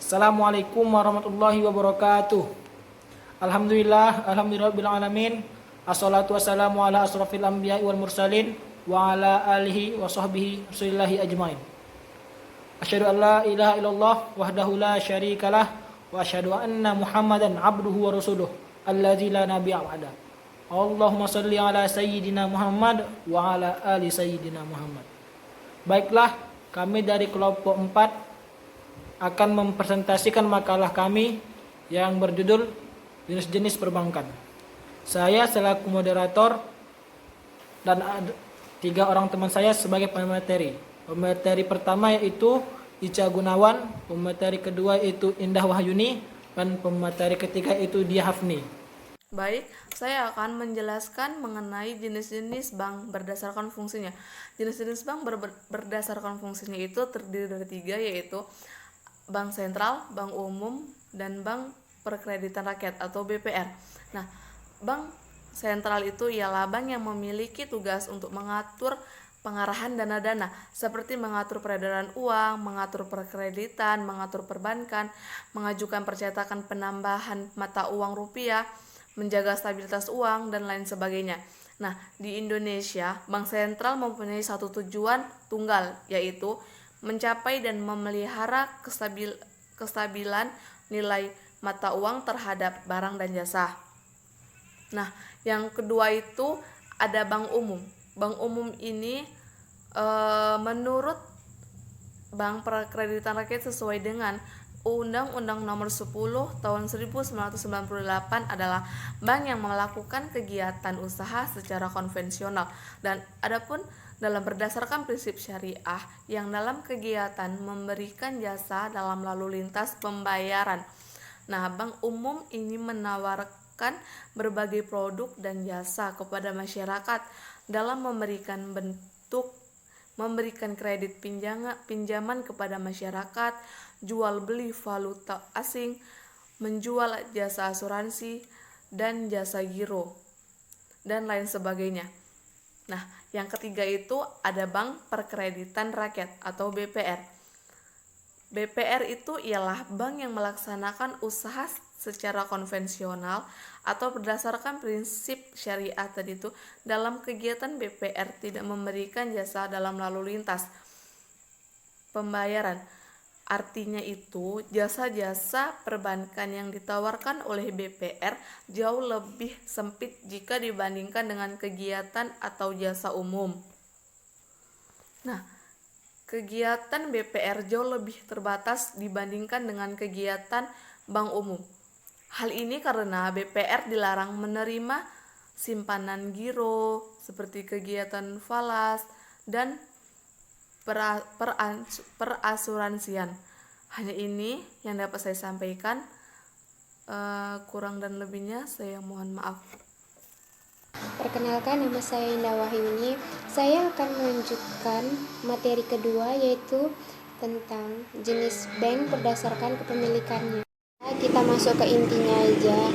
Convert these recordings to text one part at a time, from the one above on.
Assalamualaikum warahmatullahi wabarakatuh. Alhamdulillahirabbil alamin. Assalatu wassalamu ala asrofil anbiya'i wal mursalin wa ala alihi wa sahbihi rasulillahi ajmain. Asyhadu an la ilaha illallah wahdahu la syarikalah wa asyhadu anna Muhammadan abduhu wa rasuluh alladzi la nabiyya ba'da. Allahumma shalli ala sayyidina Muhammad wa ala ali sayyidina Muhammad. Baiklah, kami dari kelompok 4 akan mempresentasikan makalah kami yang berjudul jenis-jenis perbankan. Saya selaku moderator dan 3 orang teman saya sebagai pemateri. Pemateri pertama yaitu Ica Gunawan, pemateri kedua yaitu Indah Wahyuni, dan pemateri ketiga yaitu Dia Hafni. Baik, saya akan menjelaskan mengenai jenis-jenis bank berdasarkan fungsinya. Jenis-jenis bank berdasarkan fungsinya itu terdiri dari 3, yaitu bank sentral, bank umum, dan bank perkreditan rakyat atau BPR. Nah, bank sentral itu ialah bank yang memiliki tugas untuk mengatur pengarahan dana-dana, seperti mengatur peredaran uang, mengatur perkreditan, mengatur perbankan, mengajukan percetakan penambahan mata uang rupiah, menjaga stabilitas uang, dan lain sebagainya. Nah, di Indonesia, bank sentral mempunyai satu tujuan tunggal, yaitu mencapai dan memelihara kestabilan nilai mata uang terhadap barang dan jasa. Nah, yang kedua itu ada bank umum. Bank umum ini menurut Bank Perkreditan Rakyat sesuai dengan Undang-Undang Nomor 10 Tahun 1998 adalah bank yang melakukan kegiatan usaha secara konvensional, dan adapun dalam berdasarkan prinsip syariah yang dalam kegiatan memberikan jasa dalam lalu lintas pembayaran. Nah, bank umum ini menawarkan berbagai produk dan jasa kepada masyarakat dalam memberikan kredit pinjaman kepada masyarakat, jual beli valuta asing, menjual jasa asuransi dan jasa giro, dan lain sebagainya. Nah, yang ketiga itu ada bank perkreditan rakyat atau BPR. BPR itu ialah bank yang melaksanakan usaha secara konvensional atau berdasarkan prinsip syariah tadi itu. Dalam kegiatan BPR tidak memberikan jasa dalam lalu lintas pembayaran. Artinya itu jasa-jasa perbankan yang ditawarkan oleh BPR jauh lebih sempit jika dibandingkan dengan kegiatan atau jasa umum. Nah, kegiatan BPR jauh lebih terbatas dibandingkan dengan kegiatan bank umum. Hal ini karena BPR dilarang menerima simpanan giro seperti kegiatan falas dan perasuransian. Hanya ini yang dapat saya sampaikan. Kurang dan lebihnya saya mohon maaf. Perkenalkan, nama saya Indah Wahyuni. Saya akan melanjutkan materi kedua, yaitu tentang jenis bank berdasarkan kepemilikannya. Kita masuk ke intinya aja.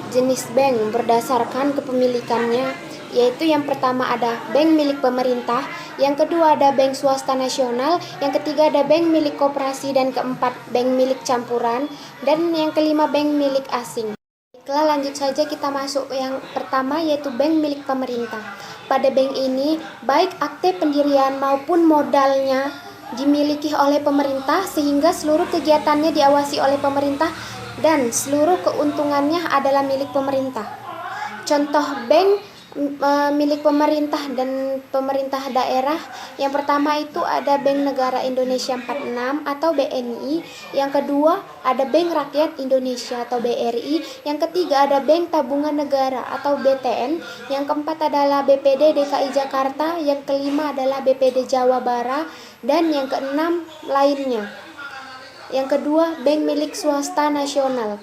Jenis bank berdasarkan kepemilikannya, yaitu yang pertama ada bank milik pemerintah, yang kedua ada bank swasta nasional, yang ketiga ada bank milik koperasi, dan keempat bank milik campuran, dan yang kelima bank milik asing. Baiklah, lanjut saja kita masuk yang pertama, yaitu bank milik pemerintah. Pada bank ini, baik akte pendirian maupun modalnya dimiliki oleh pemerintah, sehingga seluruh kegiatannya diawasi oleh pemerintah dan seluruh keuntungannya adalah milik pemerintah. Contoh bank milik pemerintah dan pemerintah daerah, yang pertama itu ada Bank Negara Indonesia 46 atau BNI, yang kedua ada Bank Rakyat Indonesia atau BRI, yang ketiga ada Bank Tabungan Negara atau BTN, yang keempat adalah BPD DKI Jakarta, yang kelima adalah BPD Jawa Barat, dan yang keenam lainnya. Yang kedua, bank milik swasta nasional.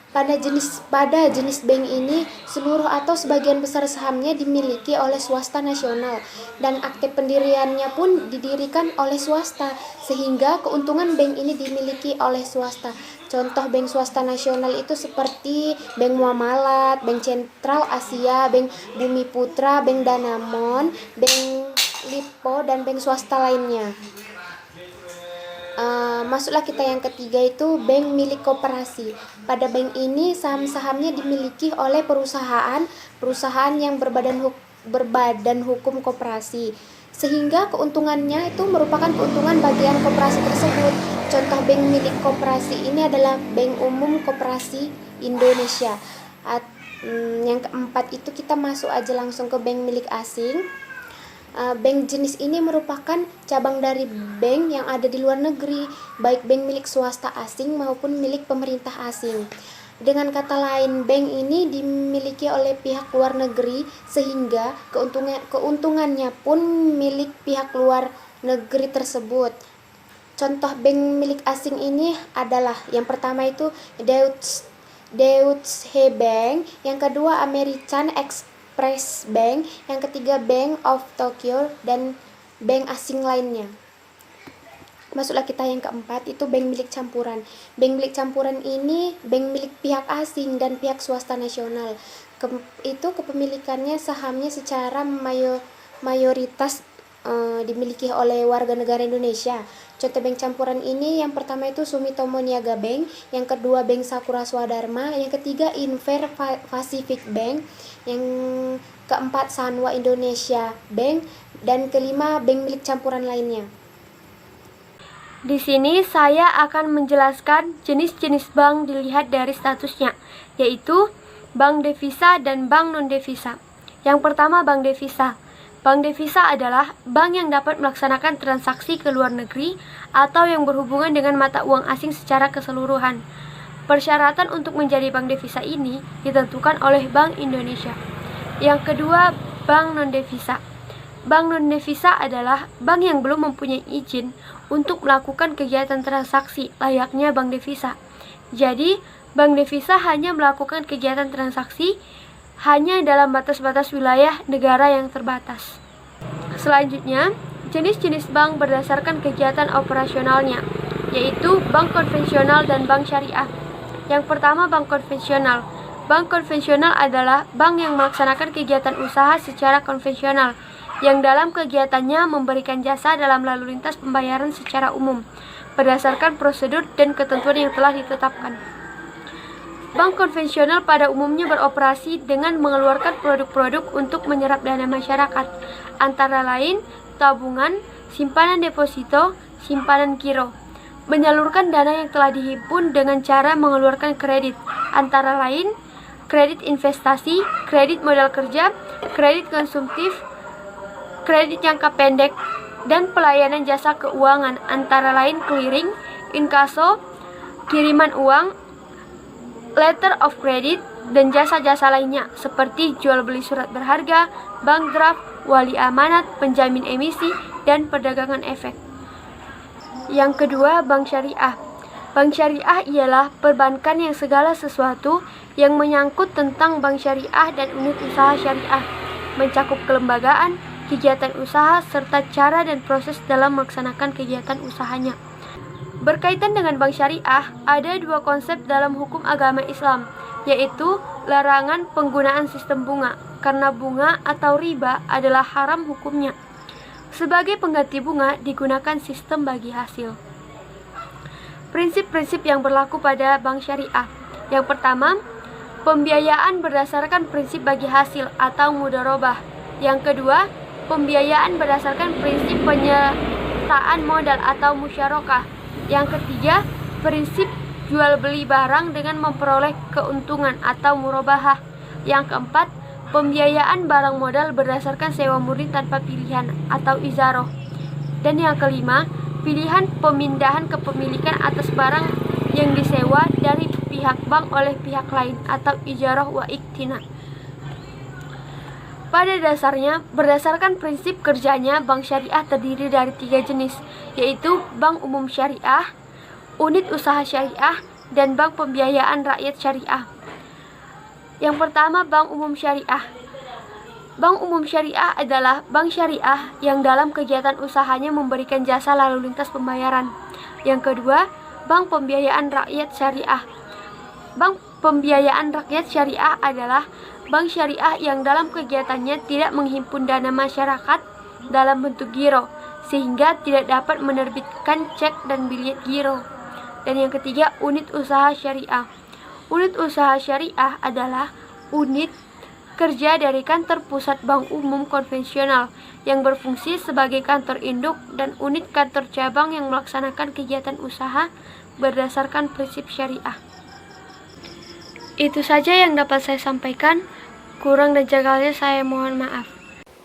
Pada jenis bank ini, seluruh atau sebagian besar sahamnya dimiliki oleh swasta nasional, dan akte pendiriannya pun didirikan oleh swasta, sehingga keuntungan bank ini dimiliki oleh swasta. Contoh bank swasta nasional itu seperti Bank Muamalat, Bank Sentral Asia, Bank Bumi Putra, Bank Danamon, Bank Lipo, dan bank swasta lainnya. Masuklah kita yang ketiga, itu bank milik koperasi. Pada bank ini saham-sahamnya dimiliki oleh perusahaan yang berbadan hukum koperasi, sehingga keuntungannya itu merupakan keuntungan bagian koperasi tersebut. Contoh bank milik koperasi ini adalah Bank Umum Koperasi Indonesia. Yang keempat itu kita masuk aja langsung ke bank milik asing. Bank jenis ini merupakan cabang dari bank yang ada di luar negeri, baik bank milik swasta asing maupun milik pemerintah asing. Dengan kata lain, bank ini dimiliki oleh pihak luar negeri, sehingga keuntungannya pun milik pihak luar negeri tersebut. Contoh bank milik asing ini adalah, yang pertama itu Deutsche Bank, yang kedua American Express Bank, yang ketiga Bank of Tokyo, dan bank asing lainnya. Masuklah kita yang keempat, itu bank milik campuran. Bank milik campuran ini bank milik pihak asing dan pihak swasta nasional. Itu kepemilikannya sahamnya secara mayoritas dimiliki oleh warga negara Indonesia. Contoh bank campuran ini, yang pertama itu Sumitomo Niaga Bank, yang kedua Bank Sakura Swadharma, yang ketiga Inver Pacific Bank, yang keempat Sanwa Indonesia Bank, dan kelima bank milik campuran lainnya. Di sini saya akan menjelaskan jenis-jenis bank dilihat dari statusnya, yaitu bank devisa dan bank non-devisa. Yang pertama, bank devisa. Bank devisa adalah bank yang dapat melaksanakan transaksi ke luar negeri atau yang berhubungan dengan mata uang asing secara keseluruhan. Persyaratan untuk menjadi bank devisa ini ditentukan oleh Bank Indonesia. Yang kedua, bank non-devisa. Bank non-devisa adalah bank yang belum mempunyai izin untuk melakukan kegiatan transaksi layaknya bank devisa. Jadi, bank devisa hanya melakukan kegiatan transaksi hanya dalam batas-batas wilayah negara yang terbatas. Selanjutnya, jenis-jenis bank berdasarkan kegiatan operasionalnya, yaitu bank konvensional dan bank syariah. Yang pertama, bank konvensional. Bank konvensional adalah bank yang melaksanakan kegiatan usaha secara konvensional, yang dalam kegiatannya memberikan jasa dalam lalu lintas pembayaran secara umum, berdasarkan prosedur dan ketentuan yang telah ditetapkan. Bank konvensional pada umumnya beroperasi dengan mengeluarkan produk-produk untuk menyerap dana masyarakat, antara lain tabungan, simpanan deposito, simpanan giro. Menyalurkan dana yang telah dihimpun dengan cara mengeluarkan kredit, antara lain kredit investasi, kredit modal kerja, kredit konsumtif, kredit jangka pendek, dan pelayanan jasa keuangan, antara lain clearing, inkaso, kiriman uang, letter of credit, dan jasa-jasa lainnya seperti jual beli surat berharga, bank draft, wali amanat, penjamin emisi, dan perdagangan efek. Yang kedua, bank syariah. Bank syariah ialah perbankan yang segala sesuatu yang menyangkut tentang bank syariah dan unit usaha syariah, mencakup kelembagaan, kegiatan usaha, serta cara dan proses dalam melaksanakan kegiatan usahanya. Berkaitan dengan bank syariah, ada dua konsep dalam hukum agama Islam, yaitu larangan penggunaan sistem bunga, karena bunga atau riba adalah haram hukumnya. Sebagai pengganti bunga, digunakan sistem bagi hasil. Prinsip-prinsip yang berlaku pada bank syariah. Yang pertama, pembiayaan berdasarkan prinsip bagi hasil atau mudharabah. Yang kedua, pembiayaan berdasarkan prinsip penyertaan modal atau musyarakah. Yang ketiga, prinsip jual beli barang dengan memperoleh keuntungan atau murabahah. Yang keempat, pembiayaan barang modal berdasarkan sewa murni tanpa pilihan atau izaroh. Dan yang kelima, pilihan pemindahan kepemilikan atas barang yang disewa dari pihak bank oleh pihak lain atau ijarah wa iktina. Pada dasarnya, berdasarkan prinsip kerjanya, bank syariah terdiri dari 3 jenis, yaitu bank umum syariah, unit usaha syariah, dan bank pembiayaan rakyat syariah. Yang pertama, bank umum syariah. Bank umum syariah adalah bank syariah yang dalam kegiatan usahanya memberikan jasa lalu lintas pembayaran. Yang kedua, bank pembiayaan rakyat syariah. Bank pembiayaan rakyat syariah adalah bank syariah yang dalam kegiatannya tidak menghimpun dana masyarakat dalam bentuk giro, sehingga tidak dapat menerbitkan cek dan bilet giro. Dan yang ketiga, unit usaha syariah. Unit usaha syariah adalah unit kerja dari kantor pusat bank umum konvensional yang berfungsi sebagai kantor induk dan unit kantor cabang yang melaksanakan kegiatan usaha berdasarkan prinsip syariah. Itu saja yang dapat saya sampaikan. Kurang dan jagalnya saya mohon maaf.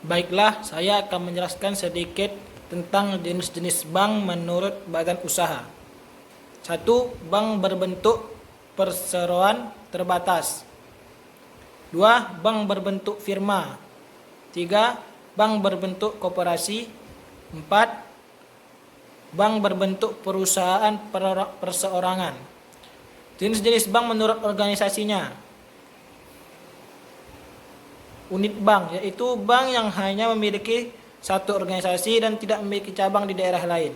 Baiklah, saya akan menjelaskan sedikit tentang jenis-jenis bank menurut badan usaha. 1. Bank berbentuk perseroan terbatas. 2. Bank berbentuk firma. 3. Bank berbentuk koperasi. 4. Bank berbentuk perusahaan perseorangan. Jenis-jenis bank menurut organisasinya. Unit bank, yaitu bank yang hanya memiliki satu organisasi dan tidak memiliki cabang di daerah lain.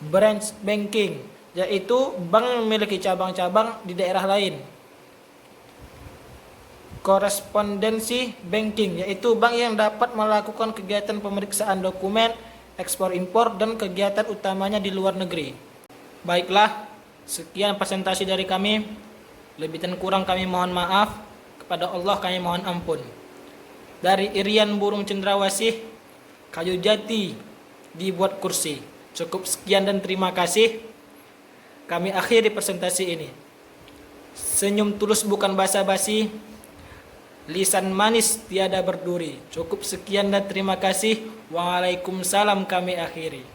Branch banking, yaitu bank yang memiliki cabang-cabang di daerah lain. Korespondensi banking, yaitu bank yang dapat melakukan kegiatan pemeriksaan dokumen, ekspor impor, dan kegiatan utamanya di luar negeri. Baiklah, sekian presentasi dari kami. Lebih dan kurang kami mohon maaf. Kepada Allah kami mohon ampun. Dari Irian Burung Cendrawasih, kayu jati dibuat kursi. Cukup sekian dan terima kasih. Kami akhiri presentasi ini. Senyum tulus bukan basa-basi, lisan manis tiada berduri. Cukup sekian dan terima kasih. Waalaikumsalam kami akhiri.